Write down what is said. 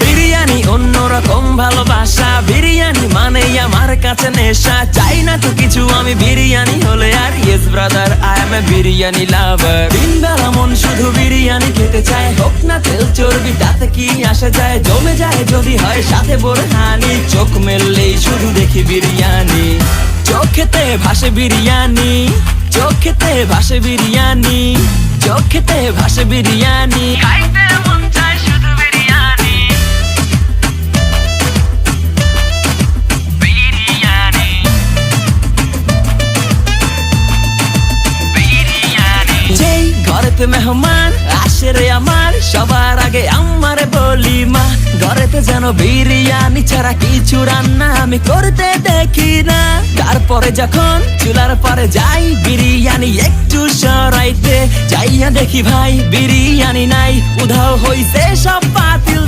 বিরিয়ানি অন্যরকম ভালোবাসা, বিরিয়ানি মানেই আমার কাছে নেশা। চাই না তো কিছু আমি বিরিয়ানি হলে আর, yes brother I M A biryani লাভার। দিন বেলা মন শুধু বিরিয়ানি খেতে চায়, হোক না তেল চর্বি তাতে কি আসে যায়। জমে যায় যদি হয় সাথে বোরহানি, চোখ মেললেই শুধু দেখি বিরিয়ানি। চোখেতে ভাসে বিরিয়ানি, চোখেতে ভাসে বিরিয়ানি, চোখেতে ভাসে বিরিয়ানি। খাইতে মন চায় শুধু বিরিয়ানি, বিরিয়ানি, বিরিয়ানি। যেই ঘরেতে মেহমান আসে রে আমার, সবার আগে আমারে বলি মা। ঘরেতে যেন বিরিয়ানি ছাড়া কিছু রান্না আমি করতে দেখি না। তারপরে যখন চুলার পরে যাই বিরিয়ানি একটু সরাইতে, যাইয়া দেখি ভাই বিরিয়ানি নাই, উধাও হইছে সব পাতিল